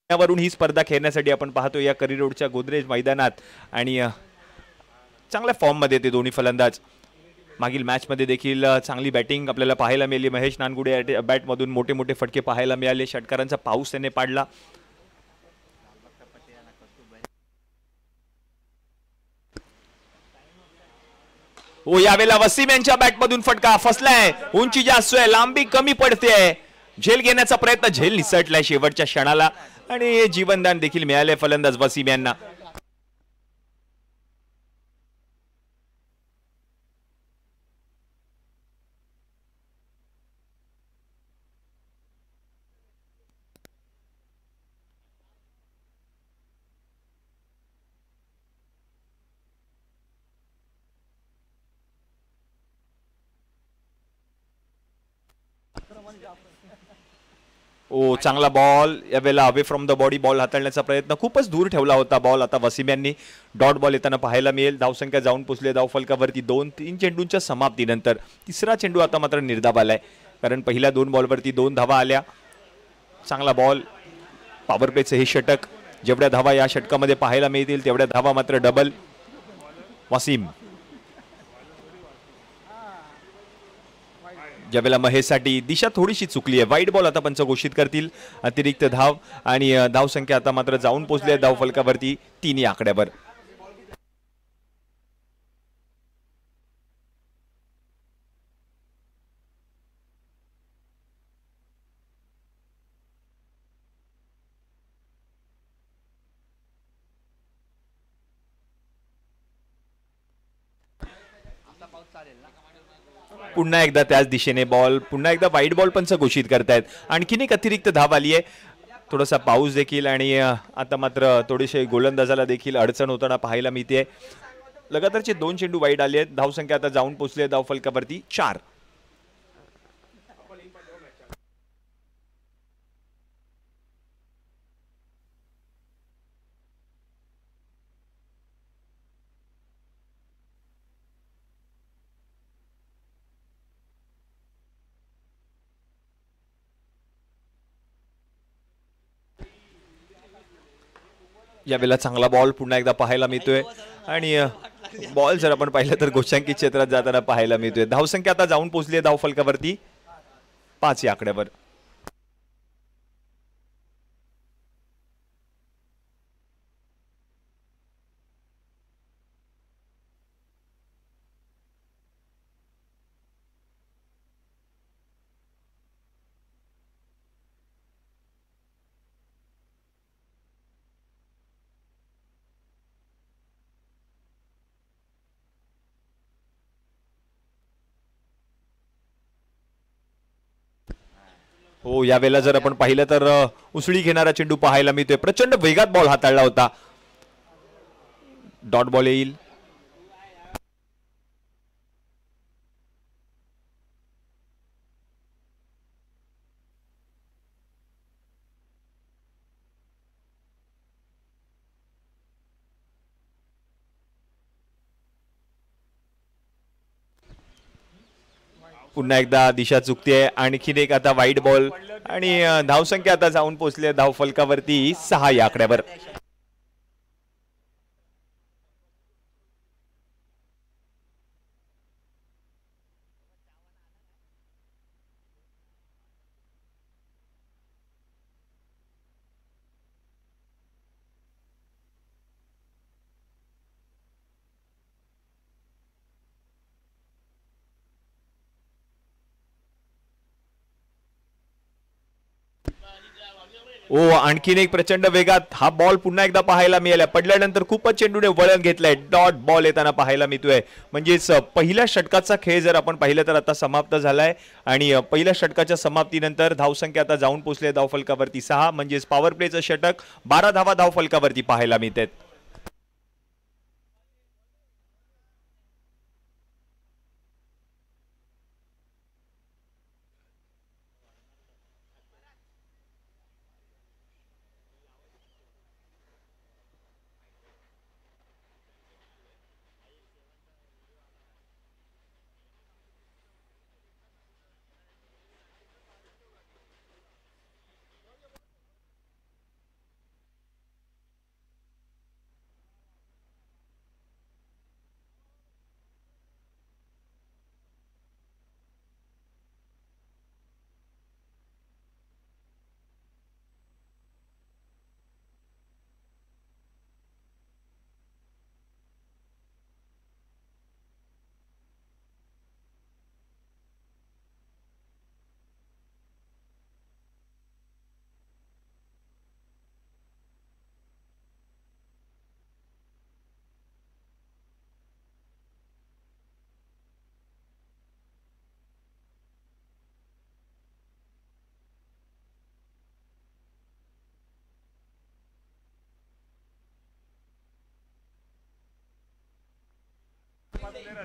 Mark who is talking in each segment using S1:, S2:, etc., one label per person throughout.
S1: वरून ही स्पर्धा खेळण्यासाठी आपण पाहतो या करी रोडच्या गोदरेज मैदानात आणि चांगल्या फॉर्ममध्ये ते दोन्ही फलंदाज। मागील मॅचमध्ये देखील चांगली बॅटिंग आपल्याला पाहायला मिळाली। महेश नानगुडे बॅटमधून मोठे मोठे फटके पाहायला मिळाले। षटकारांचा पाऊस त्याने पाडला। ओ यावेळेला वसीम यांच्या बॅटमधून फटका फसलाय। उंची जास्त आहे, लांबी कमी पडते। झेल घेण्याचा प्रयत्न, झेल निसटलाय शेवटच्या क्षणाला आणि जीवनदान देखील मिळाले फलंदाज वसीम यांना। ओ चांगला बॉल यावेळेला away from the body ball हाताळण्याचा प्रयत्न, खूपच दूर ठेवला होता बॉल। आता वसीम यांनी डॉट बॉल येताना पाहायला मिळेल। धावसंख्या जाऊन पोचले धावफलकावरती 2-3 चेंडूंच्या समाप्तीनंतर। तिसरा चेंडू आता मात्र निर्धाव आलाय, कारण पहिल्या 2 बॉलवरती 2 धावा आल्या। चांगला बॉल, पॉवर प्लेचं हे षटक, जेवढ्या धावा या षटकामध्ये पाहायला मिळतील तेवढ्या धावा मात्र डबल। वसीम ज्यावेळेला महेशसाठी दिशा थोडीशी चुकली आहे, वाईट बॉल आता पंच घोषित करतील। अतिरिक्त धाव आणि धावसंख्या आता मात्र जाऊन पोहोचली आहे धावफलकावरती 3 या आकड्यावर। पुन्हा एकदा त्याच दिशेने बॉल, पुन्हा एकदा वाईट बॉल पंच घोषित करतायत। आणखीन एक अतिरिक्त धाव आली आहे। थोडासा पाऊस देखील आणि आता मात्र थोडेसे गोलंदाजाला देखील अडचण होताना पाहायला मिळते। लगातारचे 2 चेंडू वाईट आले आहेत। धावसंख्या आता जाऊन पोहोचली आहे धावफलकावरती 4। यावेळेला चांगला बॉल पुन्हा एकदा पाहायला मिळतोय आणि बॉल जर आपण पाहिलं तर गोशांकी क्षेत्रात जाताना पाहायला मिळतोय। धावसंख्या आता जाऊन पोहोचली आहे धावफलकावरती 5 या आकड्यावर। हो यावेळेला जर आपण पाहिलं तर उसळी घेणारा चेंडू पाहायला मिळतोय। प्रचंड वेगात बॉल हाताळला होता। डॉट बॉल येईल। पुन्हा एकदा दिशा चुकते। आणखीन एक आता वाईट बॉल आणि धावसंख्या आता जाऊन पोहोचली धावफलकावरती 6 या आकड्यावर। ओ आणखीन एक प्रचंड वेगात हा बॉल पुन्हा एकदा पाहायला मिळाला। पडल्यानंतर खूपच चेंडूने वळण घेतलंय। डॉट बॉल येताना पाहायला मिळतोय। म्हणजेच पहिल्या षटकाचा खेळ जर आपण पाहिलं तर आता समाप्त झालाय आणि पहिल्या षटकाच्या समाप्तीनंतर धावसंख्या आता जाऊन पोहोचली धावफलकावरती 6। म्हणजेच पॉवर प्लेचं षटक 12 धावा धावफलकावरती पाहायला मिळतात।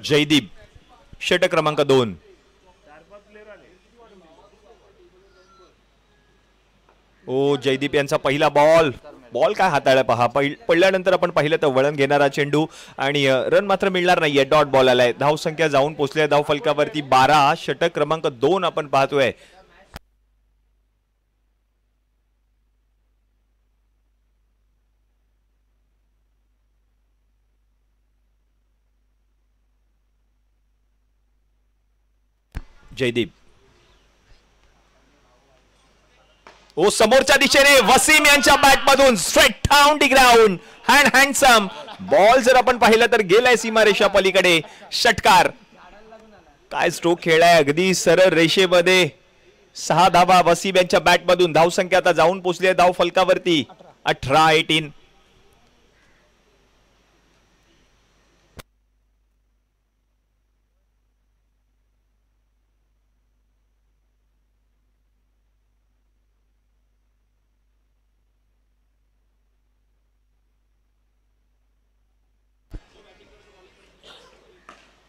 S1: जयदीप षटक क्रमांक 2. ओ जयदीप यांचा पहिला बॉल काय हाताळला पहा. पडल्यानंतर आपण पाहिलं तर वळण घेणारा चेंडू आणि रन मात्र मिळणार नाहीये. डॉट बॉल आलाय. धाव संख्या जाऊन पोहोचली धाव फलकावरती 12. षटक क्रमांक 2 आपण पाहतोय. जयदीप ओ समोरच्या दिशेने वसीम यांच्या बॅटमधून straight down the ground. Handsome ball जर आपण पाहिलं तर गेलाय सीमारेषा पलीकडे. षटकार. काय स्ट्रोक खेळाय अगदी सरळ रेषेमध्ये. 6 धावा वसीम यांच्या बॅटमधून. धावसंख्या आता जाऊन पोहोचली आहे धाव फलकावरती 18.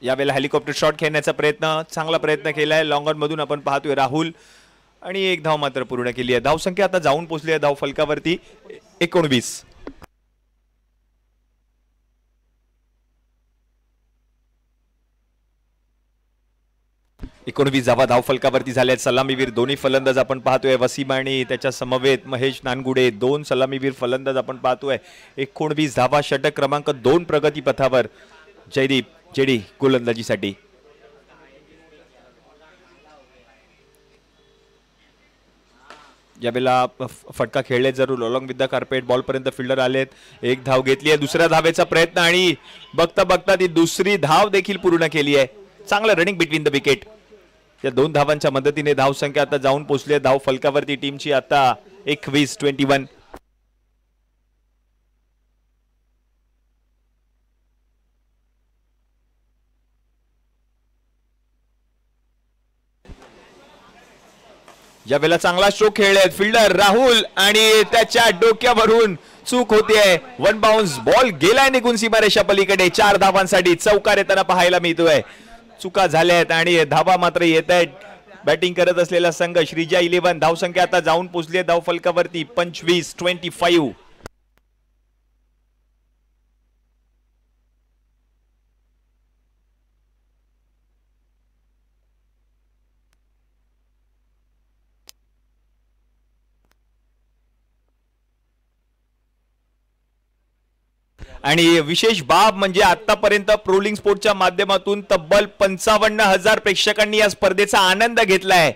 S1: यावेळेला हेलिकॉप्टर शॉट खेळण्याचा प्रयत्न, चांगला प्रयत्न केलाय. लॉंग ऑन मधून आपण पाहतोय राहुल आणि 1 धाव मात्र पूर्ण केली आहे. धावसंख्या आता जाऊन पोहोचली आहे धाव फलकावरती 19. धावा धाव फलकावरती झाल्यात. सलामीवीर दोन्ही फलंदाज आपण पाहतोय. वसीम आणि त्याच्या समवेत महेश नानगुडे 2 सलामीवीर फलंदाज आपण पाहतोय. 19 धावा. षटक क्रमांक 2 प्रगती पथावर. जयदीप जेडी गोलंदाजीसाठी. यावेळेला फटका खेळले जरूर. Along with the carpet ball पर्यंत फिल्डर आलेत. 1 धाव घेतली आहे. दुसऱ्या धावेचा प्रयत्न आणि बघता बघता ती दुसरी धाव देखील पूर्ण केली आहे. चांगलं रनिंग बिटवीन द विकेट. या 2 धावांच्या मदतीने धाव संख्या आता जाऊन पोहोचली आहे धाव फलकावरती टीमची आता 21. यावेळेला चांगला स्ट्रोक खेळलेत फिल्डर राहुल आणि त्याच्या डोक्यावरून चूक होतीये. 1 बाउन्स बॉल गेलाय निघून सीमारेषा पलीकडे. 4 धावांसाठी चौकार येताना पाहायला मिळतोय. चुका झाल्यात आणि धावा मात्र येत आहेत. बॅटिंग करत असलेला संघ श्रीजा 11. धावसंख्या आता जाऊन पोहोचली धाव फलकावरती 25. आणि विशेष बाब म्हणजे आतापर्यंत प्रोलिंग स्पोर्टच्या माध्यमातून तब्बल 55,000 प्रेक्षकांनी या स्पर्धेचा आनंद घेतलाय.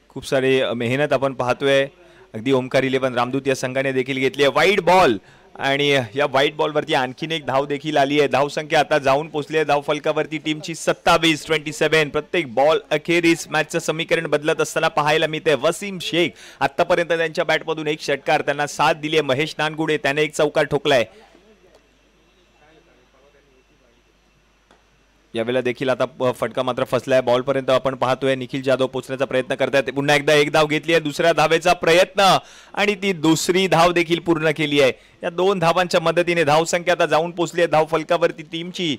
S1: खूप सारी मेहनत आपण पाहतोय. अगदी ओमकार 11 रामदूत या संघाने देखील घेतली आहे. वाईड बॉल आणि या व्हाईट बॉल वरती आणखीन 1 धाव देखील आली आहे. धाव संख्या आता जाऊन पोहोचली आहे धाव फलकावरती टीमची 27. प्रत्येक बॉल अखेरीस मॅचचं समीकरण बदलत असताना पाहायला मिळते. वसीम शेख आतापर्यंत त्यांच्या बॅटमधून 1 षटकार. त्यांना साथ दिली आहे महेश नानगुडे. त्याने 1 चौकार ठोकलाय. यावेळेला देखील आता फटका मात्र फसलाय. बॉल पर्यंत आपण पाहतोय निखिल जाधव पोहोचण्याचा प्रयत्न करतायत. पुन्हा एकदा 1 धाव घेतली आहे. दुसऱ्या धावेचा प्रयत्न आणि ती दुसरी धाव देखील पूर्ण केली आहे. या 2 धावांच्या मदतीने धाव संख्या आता जाऊन पोहोचली आहे धाव फलकावरती टीमची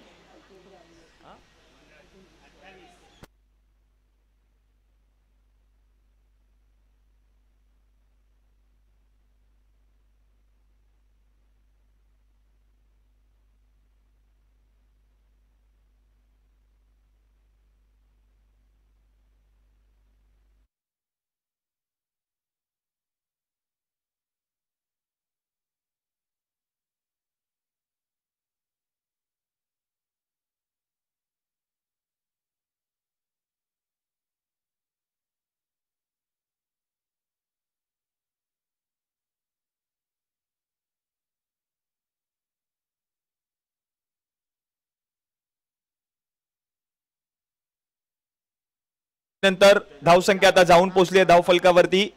S1: नंतर धावसंख्या आता जाऊन पोहोचली आहे धाव फलकावरती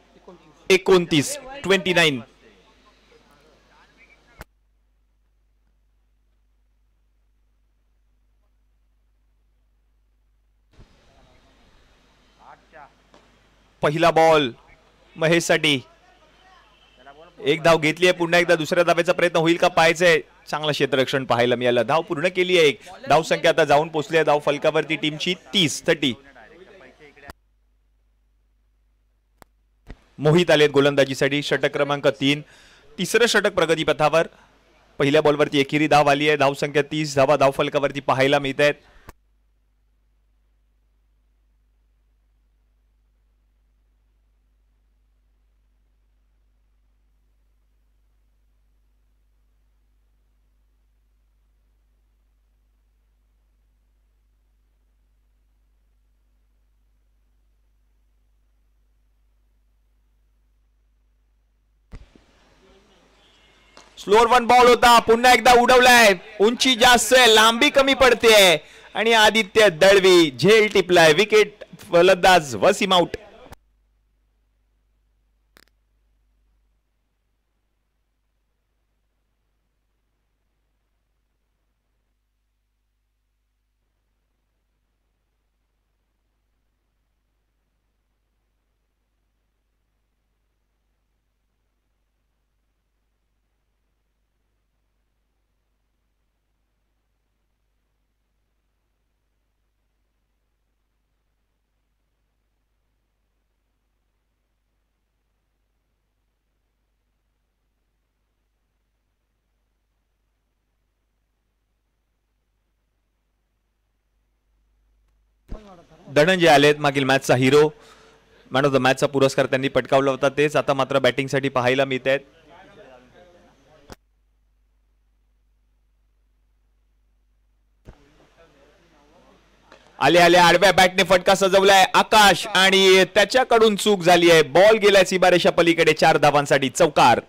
S1: 29. पहिला बॉल महेशसाठी एक धाव घेतली आहे, पुन्हा एकदा दुसऱ्या धावेचा प्रयत्न होईल का पाहायचंय. चांगलं क्षेत्ररक्षण पाहायला मिळालं. धाव पूर्ण केली आहे. एक धाव संख्या आता जाऊन पोहोचली आहे धाव फलकावरती टीमची 30. मोहित आलेत गोलंदाजीसाठी. षटक क्रमांक 3, तिसरं षटक प्रगतीपथावर. पहिल्या बॉलवरती एकेरी धाव आली आहे. धाव संख्या 30 धावा धाव फलकावरती पाहायला मिळत आहेत. स्लोअर वन बॉल होता, पुन्हा एकदा उडवलाय. उंची जास्त आहे, लांबी कमी पडते आणि आदित्य दळवी झेल टिपलाय. विकेट. फलंदाज वसीम आउट. धनंजय आलेत, मागील मॅचचा हिरो. मॅन ऑफ द मॅचचा पुरस्कार त्यांनी पटकावला होता. तेच आता मात्र बॅटिंगसाठी पाहायला मिळत आहेत. आले आले आडव्या बॅटने फटका सजवलाय आकाश आणि त्याच्याकडून चूक झाली आहे. बॉल गेलाय सीमारेषा पलीकडे. 4 धावांसाठी चौकार.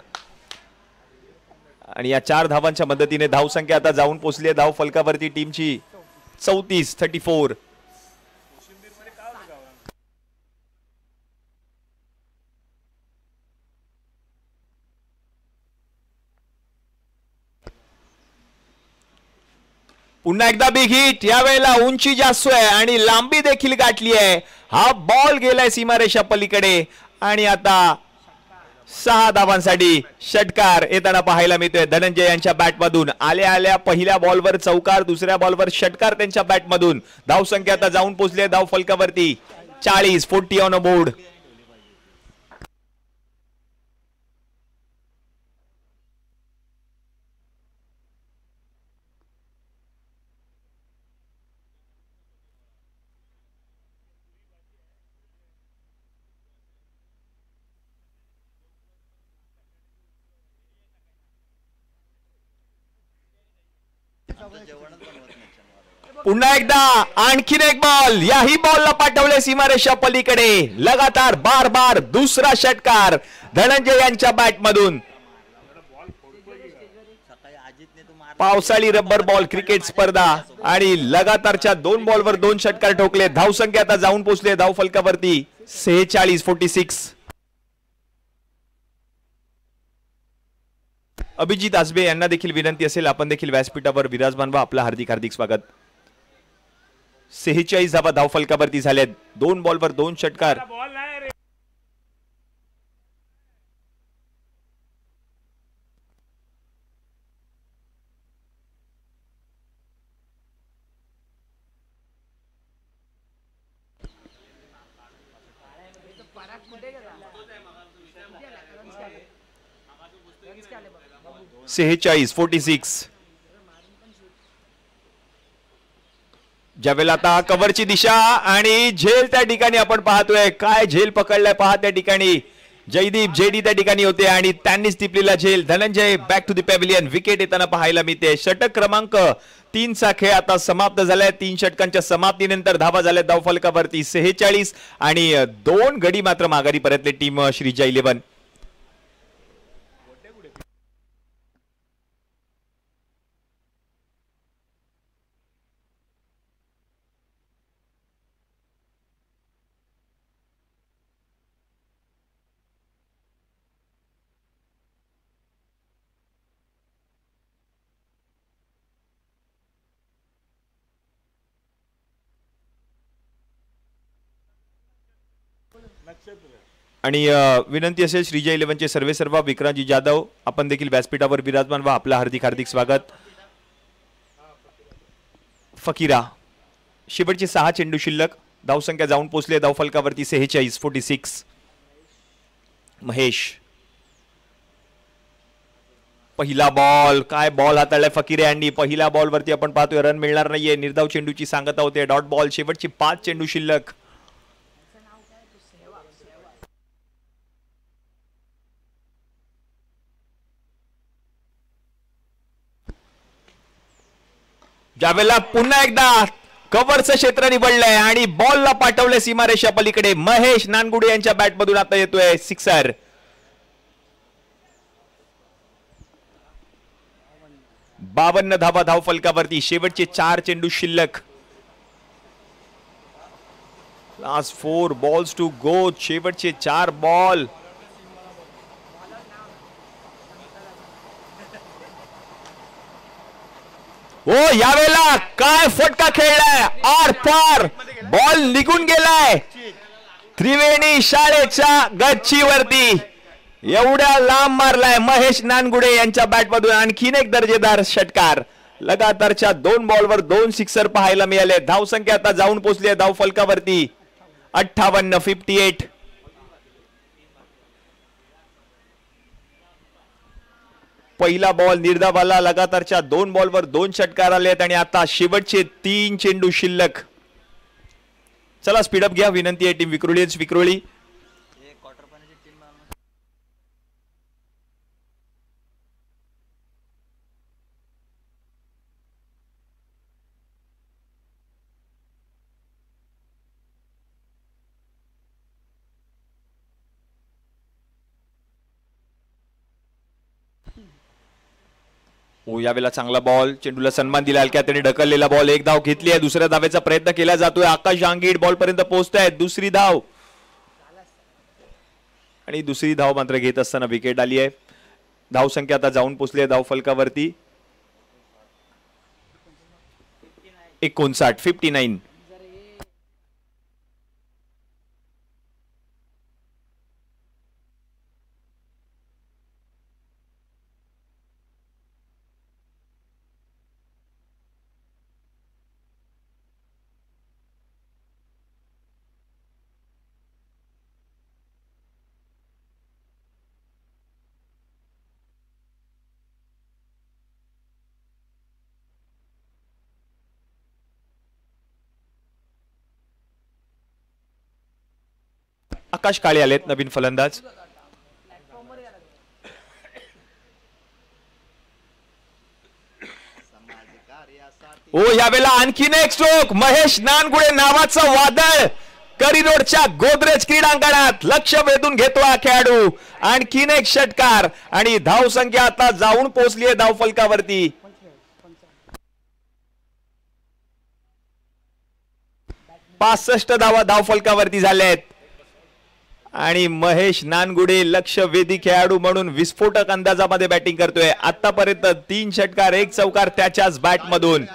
S1: आणि या 4 धावांच्या मदतीने धाव संख्या आता जाऊन पोहोचली आहे धाव फलकावरती टीमची 34. पुन्हा एकदा बिग हिट. यावेळेला उंची जास्त आहे आणि लांबी देखील गाठली आहे. हा बॉल गेलाय सीमारेषा पलीकडे आणि आता 6 धावांसाठी षटकार येताना पाहायला मिळतोय धनंजय यांच्या बॅटमधून. आल्या आल्या पहिल्या बॉलवर चौकार, दुसऱ्या बॉलवर षटकार त्यांच्या बॅटमधून. धाव संख्या आता जाऊन पोहोचली धाव फलकावरती 40 ऑन अ बोर्ड. पुन्हा एकदा आणखीन एक बॉल. याही बॉलला पाठवले सीमारेषा पलीकडे. लगातार बार दुसरा षटकार धनंजय यांच्या बॅटमधून. पावसाळी रब्बर बॉल क्रिकेट स्पर्धा आणि लगातारच्या 2 बॉलवर 2 षटकार ठोकले. धाव संख्या आता जाऊन पोहोचले धाव फलकावरती 46. अभिजित आसबे यांना देखील विनंती असेल आपण देखील व्यासपीठावर विराजमान व्हा. आपलं हार्दिक स्वागत. 46 धावा धाव फलकावरती झाल्यात. 2 बॉलवर 2 षटकार. सेहेचाळीस 46. ज्यावेळेला आता कव्हरची दिशा आणि झेल त्या ठिकाणी आपण पाहतोय. काय झेल पकडलाय पहा त्या ठिकाणी. जयदीप जेडी त्या ठिकाणी होते आणि त्यांनीच टिपलेला झेल. Dhananjay back to the pavilion. Wicket येताना पाहायला मिळते. षटक क्रमांक 3 चा खेळ आता समाप्त झालाय. 3 षटकांच्या समाप्तीनंतर धावा झाल्या धाव फलकावरती 46 आणि 2 गडी मात्र माघारी परतले टीम श्रीजा 11.
S2: नक्षत्र
S1: आणि विनंती असेल श्रीजय 11चे सर्व विक्रांतजी जाधव आपण देखील व्यासपीठावर विराजमान व्हा. आपलं हार्दिक हार्दिक स्वागत. फकीरा शेवटचे 6 चेंडू शिल्लक. धावसंख्या जाऊन पोहोचली धावफलकावरती 46. महेश पहिला बॉल. काय बॉल हाताळलाय फकीरे यांनी. पहिल्या बॉल वरती आपण पाहतोय रन मिळणार नाहीये. निर्धाव चेंडूची सांगता होते. Dot ball. शेवटची 5 चेंडू शिल्लक. ज्यावेळेला पुन्हा एकदा कव्हरचं क्षेत्र निवडलंय आणि बॉलला पाठवलंय सीमारेषा पलीकडे. महेश नानगुडे यांच्या बॅट मधून आता येतोय सिक्सर. 52 धावा धावफलकावरती. शेवटचे 4 चेंडू शिल्लक. Last 4 balls to go. शेवटचे 4 बॉल. हो यावेळेला काय फटका खेळलाय. आर पार बॉल निघून गेलाय त्रिवेणी शाळेच्या गच्चीवरती. एवढ्या लांब मारलाय महेश नानगुडे यांच्या बॅट मधून. आणखीन एक दर्जेदार षटकार. लगातारच्या 2 बॉलवर 2 सिक्सर पाहायला मिळाले. धावसंख्या आता जाऊन पोहोचली आहे धावफलकावरती 58. पहिला बॉल निर्धावाला. लगातारच्या 2 बॉलवर 2 षटकार आलेत आणि आता शेवटचे 3 चेंडू शिल्लक. चला स्पीडअप घ्या. विनंती आहे टीम विक्रोळी. हो यावेळेला चांगला बॉल. चेंडूला सन्मान दिला. हलक्या त्याने ढकललेला बॉल. 1 धाव घेतली आहे. दुसऱ्या धावेचा प्रयत्न केला जातोय. आकाश जांगीड बॉल पर्यंत पोहोचतायत. दुसरी धाव आणि दुसरी धाव मात्र घेत असताना विकेट आली आहे. धावसंख्या आता जाऊन पोहोचली आहे धावफलकावरती 59. आकाश काळे आलेत नवीन फलंदाज. ओ यावेळेला आणखीन एक स्ट्रोक. महेश नानगुडे नावाचं वादळ करिरोडच्या गोदरेज क्रीडांगणात लक्ष वेधून घेतो हा खेळाडू. आणखीन एक षटकार आणि धावसंख्या आता जाऊन पोहोचली आहे धावफलकावरती 65 धावा धावफलकावरती झाल्यात. आणि महेश नानगुडे लक्षवेधी खेळाडू म्हणून विस्फोटक अंदाजामध्ये बॅटिंग करतोय. आतापर्यंत 3 षटकार 1 चौकार त्याच्याच बॅट मधून.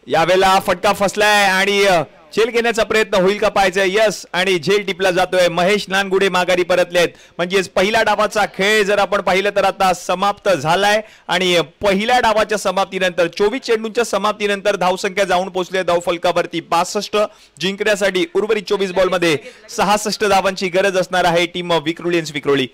S1: यावेळेला फटका फसलाय आणि झेल घेण्याचा प्रयत्न होईल का पाहायचंय. यस आणि झेल टिपला जातोय. महेश नानगुडे माघारी परतलेत. म्हणजेच पहिल्या डावाचा खेळ जर आपण पाहिलं तर आता समाप्त झालाय आणि पहिल्या डावाच्या समाप्तीनंतर 24 चेंडूंच्या समाप्तीनंतर धावसंख्या जाऊन पोहोचली धावफलकावरती 65. जिंकण्यासाठी उर्वरित 24 बॉलमध्ये 66 धावांची गरज असणार आहे टीम विक्रोळी.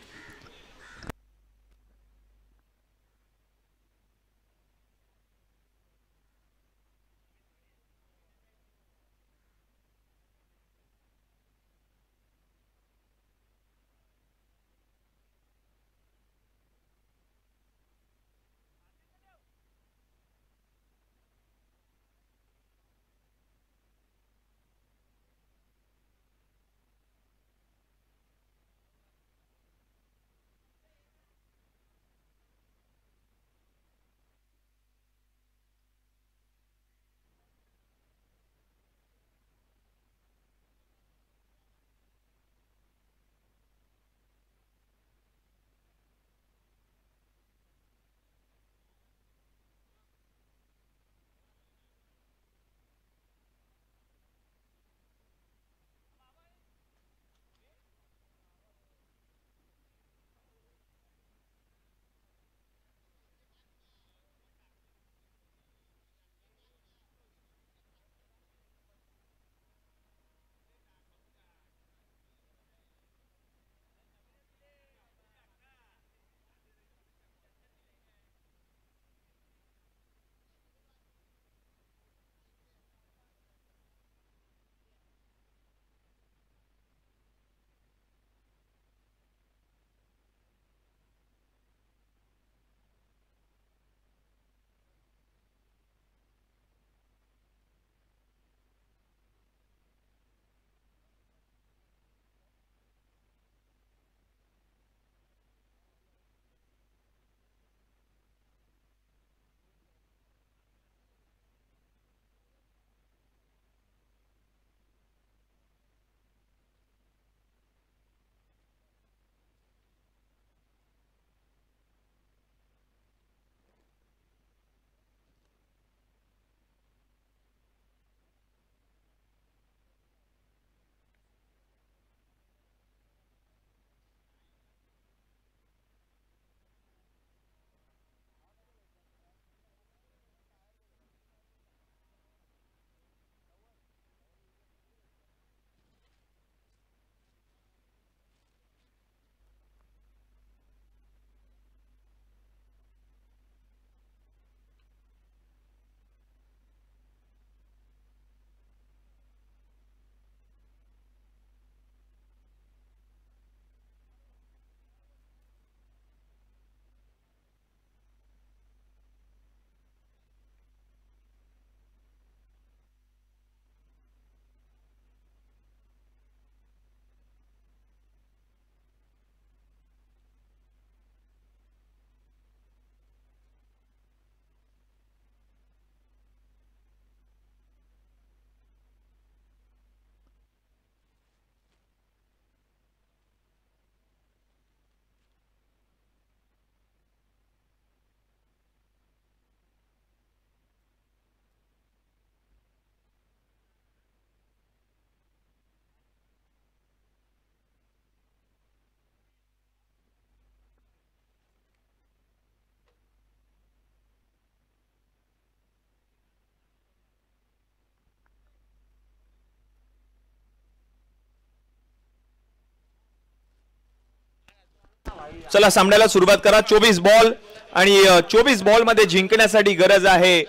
S1: चला सामन्याला सुरुवात करा. 24 बॉल आणि 24 बॉल मध्ये जिंकण्यासाठी गरज आहे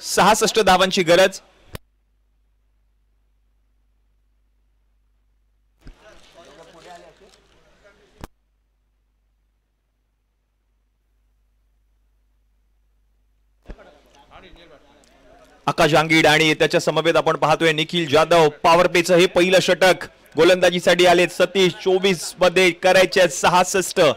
S1: 66 धावांची गरज. आकाश आंगीड आणि त्याच्या समवेत आपण पाहतोय निखिल जाधव. पॉवर प्लेचं हे पहिलं षटक गोलंदाजीसाठी आले. सतीश 24 मध्ये करायचे 66.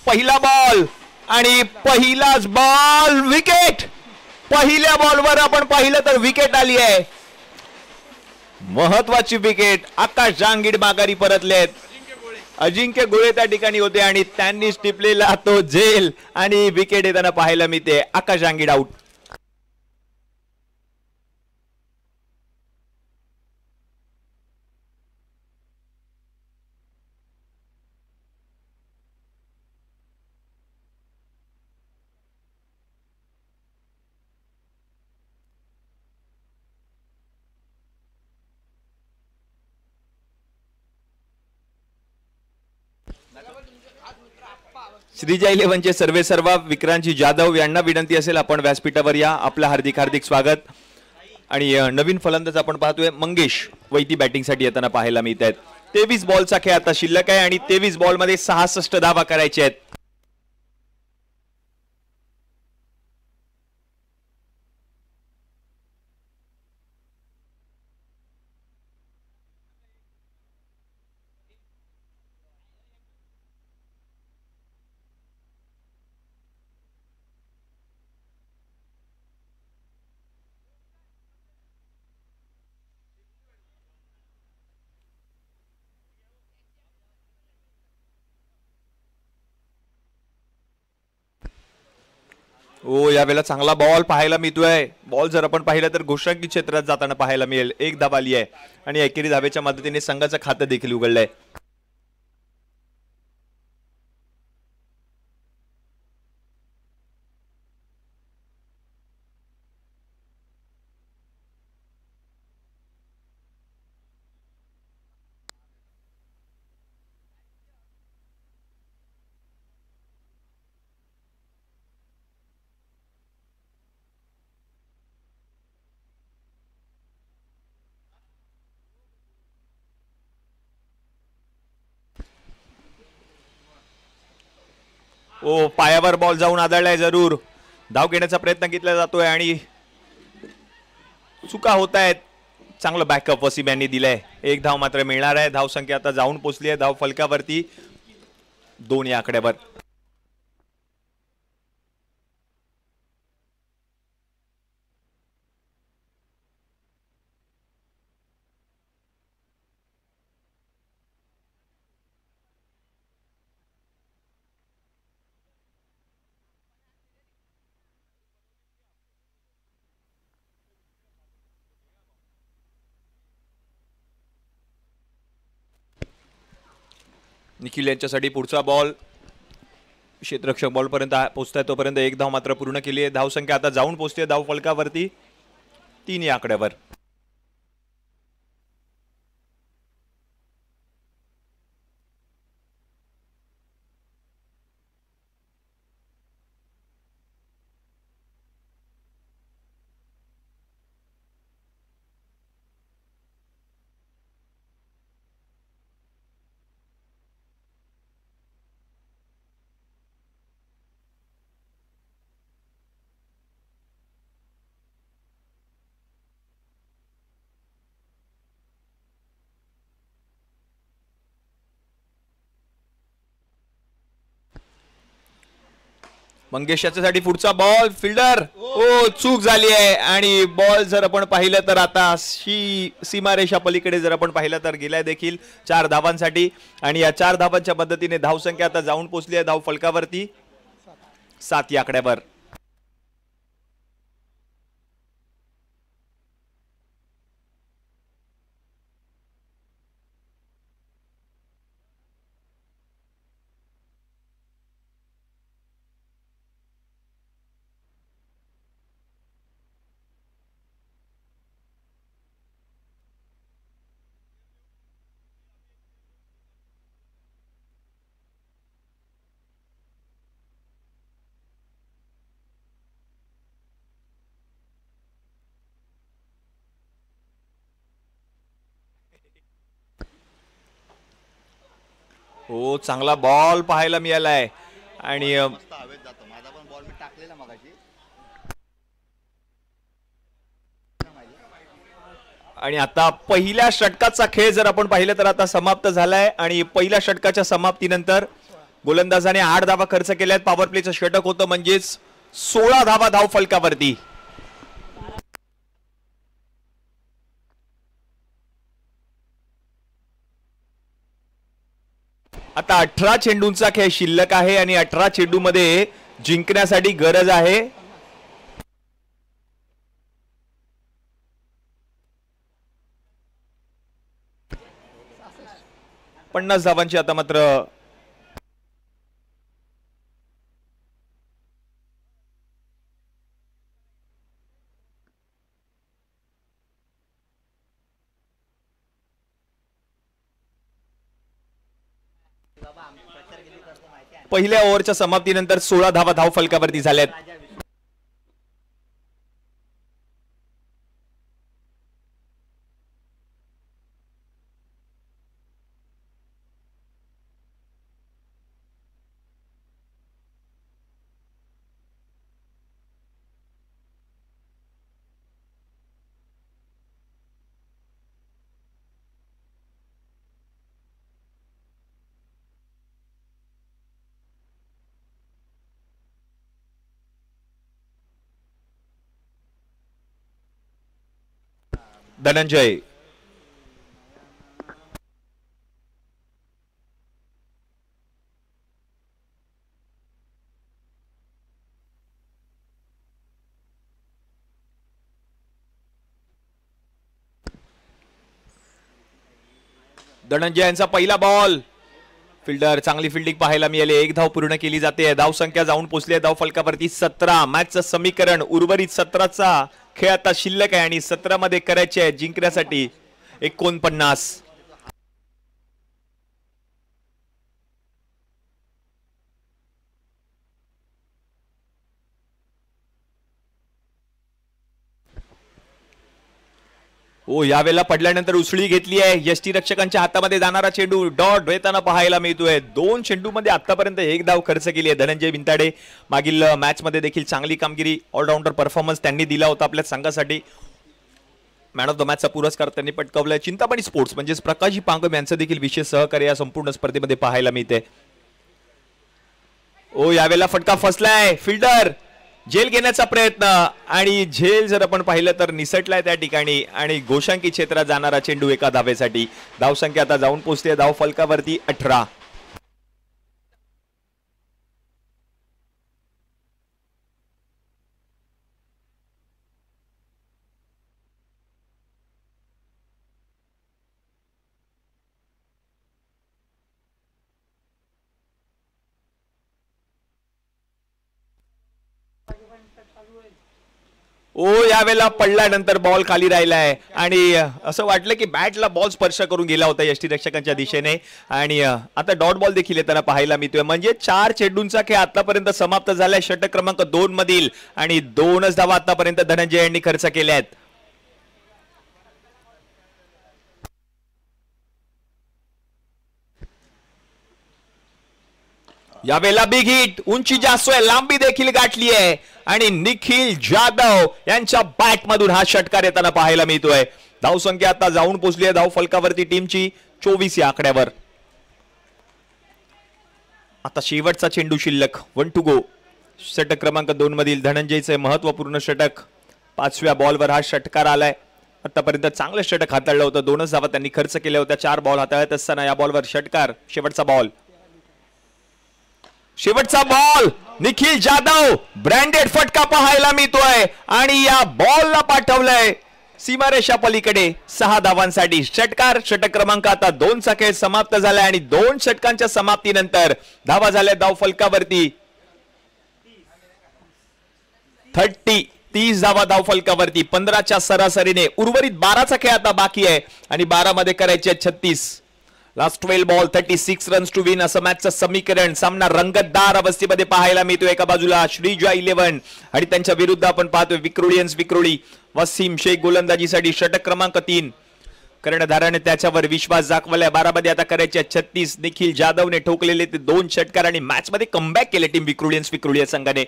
S1: पहिला बॉल आणि पहिलाच बॉल विकेट. पहिल्या बॉलवर आपण पाहिलं तर विकेट आली आहे. महत्वाची विकेट. आकाश जांगीड माघारी परतलेत. अजिंक्य गोळे त्या ठिकाणी होते आणि त्यांनी टिपलेला तो झेल आणि विकेट येताना पाहायला मिळते. आकाश जांगीड आउट. श्रीजय 11चे सर्वे सर्वा विक्रांतजी जाधव यांना विनंती असेल आपण व्यासपीठावर या. आपलं हार्दिक हार्दिक स्वागत. आणि नवीन फलंदाज आपण पाहतोय मंगेश वैती बॅटिंगसाठी येताना पाहायला मिळत आहेत. 23 बॉलचा खेळ आता शिल्लक आहे आणि 23 बॉल मध्ये 66 धावा करायचे आहेत. ओ यावेळेला चांगला बॉल पाहायला मिळतोय. बॉल जर आपण पाहिलं तर गोष्टी क्षेत्रात जाताना पाहायला मिळेल. एक धाव आली आहे आणि एकेरी धावेच्या मदतीने संघाचं खातं देखील उघडलंय. ओ पायावर बॉल जाऊन आदळलाय. जरूर धाव घेण्याचा प्रयत्न केला जातोय आणि चुका होत आहेत. चांगलं बॅकअप वसीम यांनी दिलंय. एक धाव मात्र मिळणार आहे. धाव संख्या आता जाऊन पोहोचली आहे धाव फलकावरती 2 या आकड्यावर. निखिल यांच्यासाठी पुढचा बॉल क्षेत्ररक्षक बॉल पर्यंत पोहोचताय तोपर्यंत एक धाव मात्र पूर्ण केली आहे. धाव संख्या आता जाऊन पोहोचते धाव फलकावरती 3 या आकड्यावर. मंगेश याच्यासाठी पुढचा बॉल फिल्डर ओ चूक झाली आहे आणि बॉल जर आपण पाहिलं तर आता सीमारेषा पलीकडे जर आपण पाहिलं तर गेलाय देखील 4 धावांसाठी आणि या 4 धावांच्या मदतीने धावसंख्या आता जाऊन पोहोचली आहे धाव फलकावरती 7 या आकड्यावर. हो चांगला बॉल पाहायला मिळालाय आणि आणि आता पहिल्या षटकाचा खेळ जर आपण पाहिलं तर आता समाप्त झालाय आणि पहिल्या षटकाच्या समाप्तीनंतर गोलंदाजाने 8 धावा खर्च केल्यात. पॉवर प्लेचं षटक होतं म्हणजेच 16 धावा धाव फलकावरती. आता 18 चेंडूंचा खेळ शिल्लक आहे आणि 18 चेंडू मध्ये जिंकण्यासाठी गरज आहे 50 धावांची. आता मात्र पहिल्या ओव्हरच्या समाप्तीनंतर 16 धावा धाव फलकावरती झाल्यात. धनंजय धनंजय यांचा पहिला बॉल. फिल्डर चांगली फिल्डिंग पाहायला मिळाली. 1 धाव पूर्ण केली जाते. धाव संख्या जाऊन पोहोचली धाव फलकावरती 17. मॅचचं समीकरण उर्वरित 17चा खेळ आता शिल्लक आहे आणि 17 मध्ये करायचे आहे जिंकण्यासाठी 49. ओ यावेळेला पडल्यानंतर उसळी घेतली आहे. यष्टी रक्षकांच्या हातामध्ये जाणारा चेंडू डॉट येताना पाहायला मिळतोय. 2 चेंडूमध्ये आतापर्यंत 1 धाव खर्च केली आहे धनंजय विंताडे. मागील मॅच मध्ये देखील चांगली कामगिरी ऑलराऊंडर परफॉर्मन्स त्यांनी दिला होता आपल्या संघासाठी. मॅन ऑफ द मॅचचा पुरस्कार त्यांनी पटकावलाय. चिंतामणी स्पोर्ट्स म्हणजेच प्रकाशजी पांगम यांचं देखील विशेष सहकार्य या संपूर्ण स्पर्धेमध्ये पाहायला मिळते. ओ यावेळेला फटका फसलाय. फिल्डर झेल घेण्याचा प्रयत्न आणि झेल जर आपण पाहिलं तर निसटलाय त्या ठिकाणी आणि गोशांकी क्षेत्रात जाणारा चेंडू एका धावेसाठी. धावसंख्या आता जाऊन पोहोचते धाव फलकावरती 18. ओ यावेळेला पडल्यानंतर बॉल खाली राहिलाय आणि असं वाटलं की बॅटला बॉल स्पर्श करून गेला होता यष्टीरक्षकांच्या दिशेने आणि आता डॉट बॉल देखील येताना पाहायला मिळतोय. म्हणजे 4 चेंडूंचा खेळ आतापर्यंत समाप्त झालाय षटक क्रमांक 2 मधील आणि 2च धावा आतापर्यंत धनंजय यांनी खर्च केल्या आहेत. यावेळेला बिग हिट. उंची जास्त आहे, लांबी देखील गाठली आहे आणि निखिल जाधव यांच्या बॅट मधून हा षटकार येताना पाहायला मिळतोय. धावसंख्या आता जाऊन पोहोचली आहे धाव फलकावरती टीमची 24 या आकड्यावर. आता शेवटचा चेंडू शिल्लक. 1 टू गो. षटक क्रमांक 2 मधील धनंजयचे महत्वपूर्ण षटक. 5व्या बॉलवर हा षटकार आलाय. आतापर्यंत चांगलं षटक हाताळलं होतं. 2च धावा त्यांनी खर्च केल्या होत्या. 4 बॉल हाताळत असताना या बॉलवर षटकार. शेवटचा बॉल. शेवटचा बॉल. निखिल जाधव ब्रँडेड फटका पाहायला मिळतोय आणि या बॉलला पाठवलंय सीमारेषा पलीकडे 6 धावांसाठी. षटकार. षटक क्रमांक आता 2 चा खेळ समाप्त झालाय आणि 2 षटकांच्या समाप्तीनंतर धावा झाल्या धाव फलकावरती 30 धावा धाव फलकावरती 15च्या सरासरीने. उर्वरित 12चा खेळ आता बाकी आहे आणि 12 मध्ये करायचे 36. Last 12 ball 36 runs to win असं मॅचचं समीकरण. सामना रंगतदार अवस्थेमध्ये पाहायला मिळतो. एका बाजूला श्रीजा 11 आणि त्यांच्या विरुद्ध आपण पाहतोय विक्रोळी. वसीम शेख गोलंदाजीसाठी षटक क्रमांक 3. कर्णधाराने त्याच्यावर विश्वास दाखवलाय. 12 मध्ये आता करायचे 36. निखिल जाधवने ठोकलेले ते 2 षटकार आणि मॅच मध्ये कमबॅक केले टीम विक्रोळी संघाने.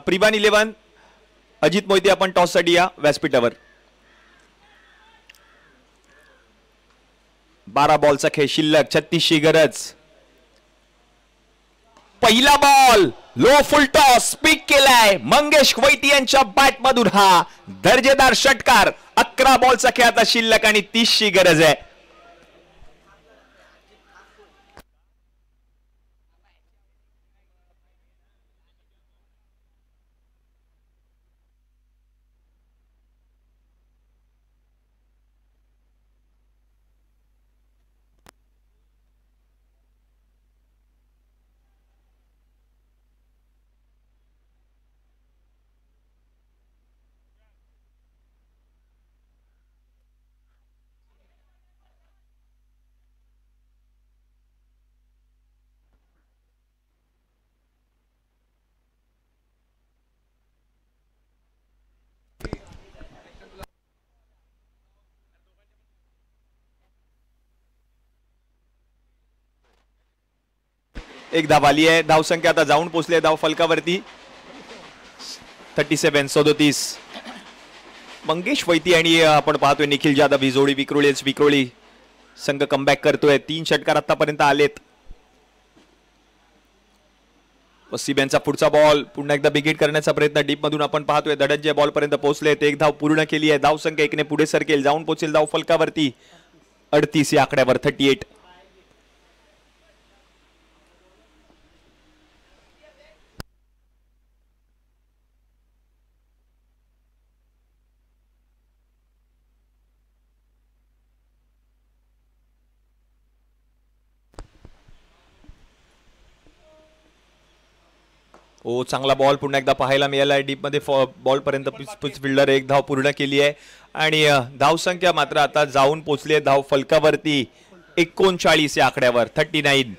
S1: प्रिबान 11 अजित मोहिते आपण टॉस साठी या व्यासपीठावर. 12 बॉलचा खेळ शिल्लक, 36 ची गरज. पहिला बॉल लो फुल टॉस स्पीक केलाय मंगेश वैती यांच्या बॅट मधून. हा दर्जेदार षटकार. 11 बॉलचा खेळ आता शिल्लक आणि 30 ची गरज आहे. एक धाव आली आहे. धावसंख्या आता जाऊन पोहोचली आहे धाव फलकावरती. 37-37. मंगेश वैती आणि आपण पाहतोय निखिल जाधव ही जोडी विक्रोळी संघ कमबॅक करतोय. 3 षटकार आतापर्यंत आलेत. वसीम पुढचा बॉल पुन्हा एकदा बिगिट करण्याचा प्रयत्न डीप मधून आपण पाहतोय. धडंजय बॉल पर्यंत पोहोचलेत. एक धाव पूर्ण केली आहे. धावसंख्या 1 ने पुढे सरकेल. जाऊन पोहोचेल धाव फलकावरती 38 या आकड्यावर. 38. ओ चांगला बॉल पुन्हा एकदा पाहायला मिळाला. डीप मध्ये बॉल पर्यंत फिल्डर एक धाव पूर्ण केली आहे आणि धावसंख्या मात्र आता जाऊन पोहोचली आहे धाव फलकावरती 39 या आकड्यावर. 39.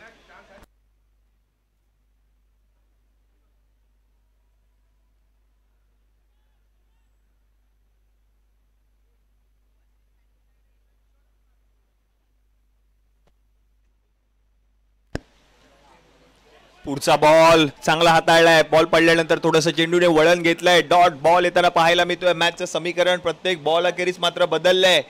S1: पुढचा बॉल चांगला हाताळलाय. बॉल पडल्यानंतर थोडंसं चेंडूने वळण घेतलंय. डॉट बॉल येताना पाहायला मिळतोय. मॅचचं समीकरण प्रत्येक बॉल अखेरीस मात्र बदललंय.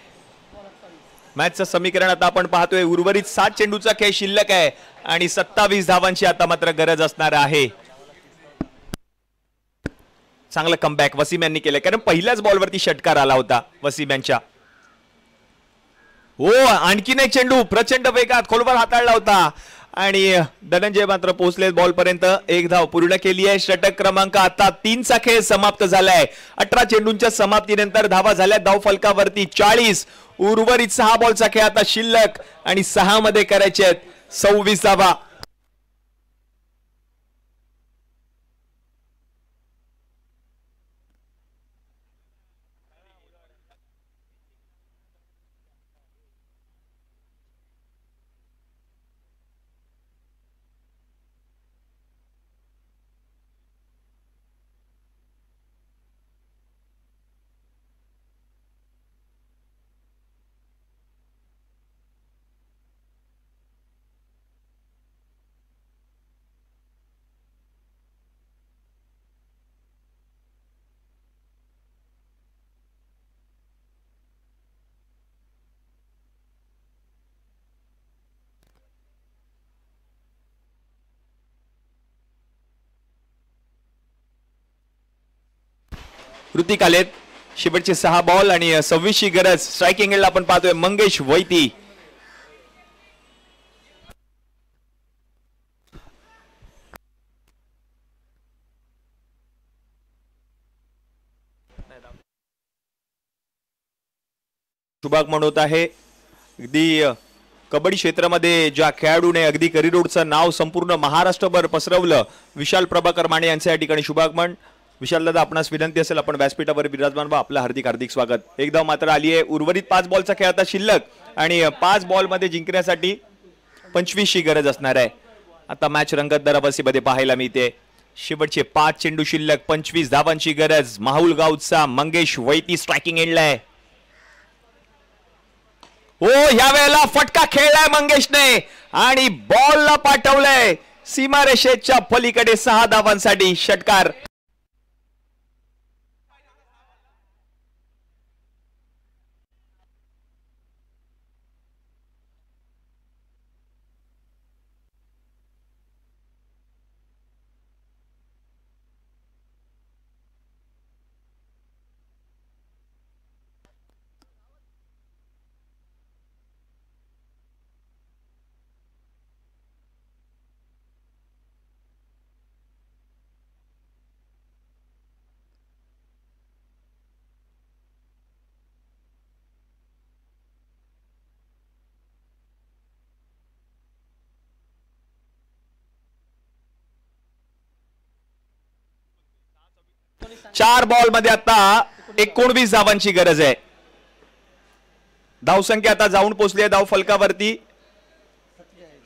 S1: मॅचचं समीकरण आता आपण पाहतोय. उर्वरित 7 चेंडूचा खेळ शिल्लक आहे आणि 27 धावांची आता मात्र गरज असणार आहे. चांगलं कमबॅक वसीम यांनी केलंय कारण पहिल्याच बॉलवरती षटकार आला होता वसीम यांच्या. हो आणखीन एक चेंडू प्रचंड वेगात खोलवर हाताळला होता आणि धनंजय मात्र पोहोचले बॉल पर्यंत. एक धाव पूर्ण केली आहे. षटक क्रमांक आता 3 चा खेळ समाप्त झालाय. 18 चेंडूंच्या समाप्तीनंतर धावा झाल्या धाव फलकावरती 40. उर्वरित 6 बॉलचा खेळ आता शिल्लक आणि 6 मध्ये करायचे आहेत 26 धावा. ऋतिक आलेत. शेवटचे 6 बॉल आणि 26 ची गरज. स्ट्रायकिंग एंडला आपण पाहतोय मंगेश वैती. शुभागमन होत आहे. अगदी कबड्डी क्षेत्रामध्ये ज्या खेळाडूने अगदी करिरोडचं नाव संपूर्ण महाराष्ट्रभर पसरवलं विशाल प्रभाकर माने यांच्या या ठिकाणी शुभागमन. विशाल दादा आपणास विनंती असेल आपण व्यासपीठावर विराजमान व्हा. आपलं हार्दिक हार्दिक स्वागत. एक धाव मात्र आली आहे. उर्वरित 5 बॉलचा खेळ आता शिल्लक आणि 5 बॉल मध्ये जिंकण्यासाठी 25 ची गरज असणार आहे. आता मॅच रंगतदार अवस्थेमध्ये पाहायला मिळते. शेवटचे 5 चेंडू शिल्लक, 25 धावांची गरज. माहुल गावचा मंगेश वैती स्ट्रायकिंग एंडलाय. हो, ह्या वेळेला फटका खेळलाय मंगेशने आणि बॉलला पाठवलंय सीमारेषेच्या पलीकडे 6 धावांसाठी. षटकार. चार बॉल मध्ये आता 19 धावांची गरज आहे. धावसंख्या आता जाऊन पोहोचली आहे धाव फलकावरती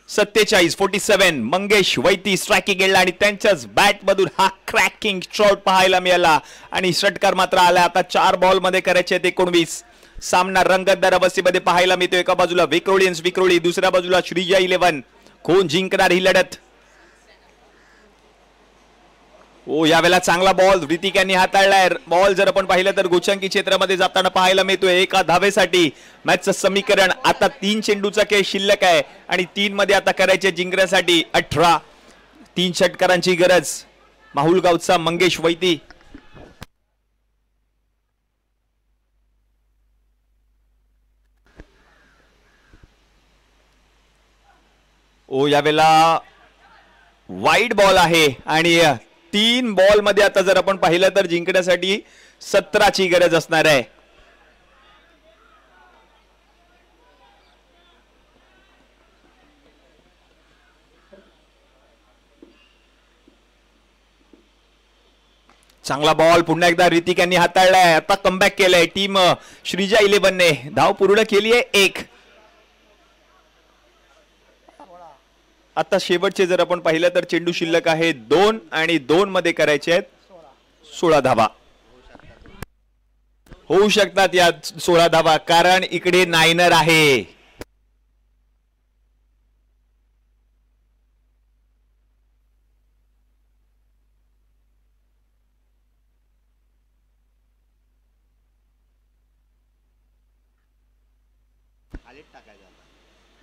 S1: 47. मंगेश वैती स्ट्रायकिंग एंडला आणि त्यांच्याच बॅट मधून हा क्रॅकिंग शॉट पाहायला मिळाला आणि षटकार मात्र आला. आता 4 बॉल मध्ये करायचे आहेत 19. सामना रंगतदार अवस्थेमध्ये पाहायला मिळतो. एका बाजूला विक्रोळी, दुसऱ्या बाजूला श्रीजा 11. कोण जिंकणार ही लढत? ओ, यावेळेला चांगला बॉल ऋतिक यांनी हाताळलाय. बॉल जर आपण पाहिलं तर गोचंकी क्षेत्रामध्ये जाताना पाहायला मिळतोय. एका धावेसाठी मॅचचं समीकरण. आता 3 चेंडूचा खेळ शिल्लक आहे आणि 3 मध्ये आता करायचे जिंकण्यासाठी 18. 3 षटकारांची गरज. माहुल गावचा मंगेश वैती. ओ, यावेळेला वाईड बॉल आहे आणि 3 बॉल मध्ये आता जर आपण पाहिलं तर जिंकण्यासाठी 17ची गरज असणार आहे. चांगला बॉल पुन्हा एकदा ऋतिक यांनी हाताळलाय. आता कमबॅक केलंय टीम श्रीजा 11 ने. धाव पूर्ण केली आहे 1. आता शेवटचे जर आपण पाहिलं तर चेंडू शिल्लक आहे 2 आणि 2 मध्ये करायचे आहेत 16 धावा. होऊ शकतात या 16 धावा, कारण इकडे नायनर आहे.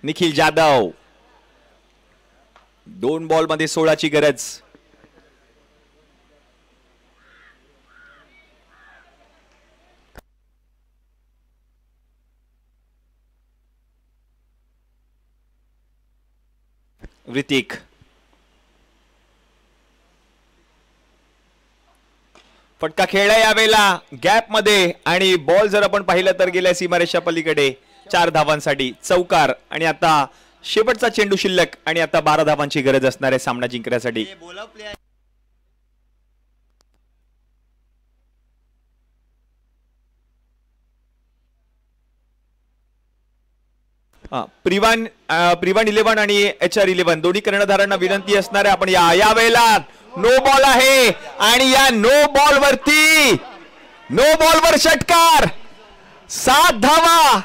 S1: निखिल जाधव. 2 बॉल मध्ये 16ची गरज. ऋतिक. फटका खेळला यावेळेला गॅप मध्ये आणि बॉल जर आपण पाहिलं तर गेल्या सीमारेषा पलीकडे 4 धावांसाठी चौकार. आणि आता शेवटचा चेंडू शिल्लक आणि आता 12 धावांची गरज असणार आहे सामना जिंकण्यासाठी. प्रिवान 11 आणि HR 11 दोन्ही कर्णधारांना विनंती असणार आहे आपण या वेळेला नो बॉल आहे आणि या नो बॉलवर षटकार. 7 धावा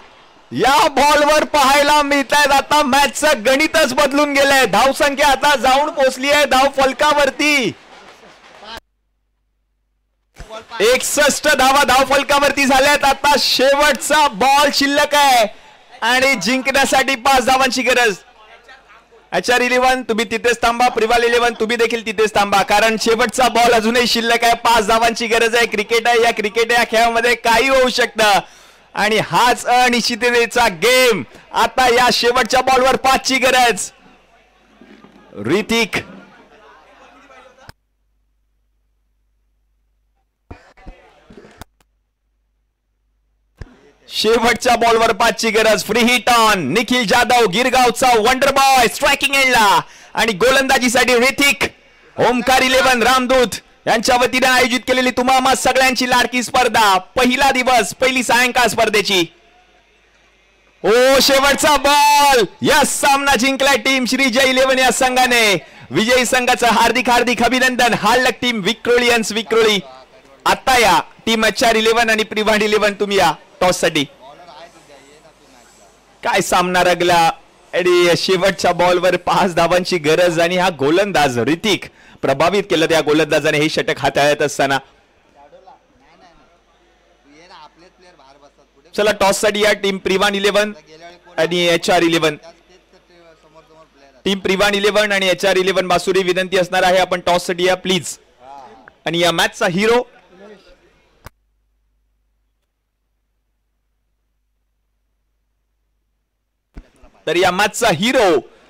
S1: या बॉलवर पाहायला मिळत आहेत. आता मॅचचं गणितच बदलून गेलंय. धावसंख्या आता जाऊन पोहोचली आहे धाव फलकावरती 61 धावा धाव फलकावरती झाल्यात. आता शेवटचा बॉल शिल्लक आहे आणि जिंकण्यासाठी 5 धावांची गरज. HR 11 तुम्ही तिथेच थांबा. प्रिवाल 11 तुम्ही देखील तिथेच थांबा, कारण शेवटचा बॉल अजूनही शिल्लक आहे. 5 धावांची गरज आहे. क्रिकेट आहे. या क्रिकेट या खेळामध्ये काही होऊ शकतं आणि हाच अनिश्चिततेचा गेम. आता या शेवटच्या बॉलवर 5ची गरज. ऋतिक. शेवटच्या बॉलवर 5ची गरज. Free hit on. Nikhil Jadhav गिरगावचा वंडर बॉय स्ट्रायकिंग एंडला आणि गोलंदाजीसाठी ऋतिक. ओमकार 11 रामदूत यांच्या वतीने आयोजित केलेली तुम्हा सगळ्यांची लाडकी स्पर्धा. पहिला दिवस, पहिली सायंकाळ स्पर्धेची. ओ, शेवटचा बॉल. यस, सामना जिंकलाय टीम श्रीजा 11 या संघाने. विजयी संघाचं हार्दिक हार्दिक अभिनंदन. हार्लक टीम विक्रोलियन्स विक्रोळी. आता या टीम HR11 आणि प्रिव्हांड 11 तुम्ही या टॉस साठी. काय सामना रंगला आणि शेवटच्या बॉलवर 5 धावांची गरज आणि हा गोलंदाज ऋतिक प्रभावित केलं त्या गोलंदाजाने हे षटक हाताळत असताना. चला टॉस साठी या टीम प्रिव्हांड 11 आणि HR11. टीम प्रिव्हांड 11 आणि HR11 बासुरी विनंती असणार आहे आपण टॉस साठी या प्लीज. आणि या मॅचचा हिरो तर या मॅचचा हिरो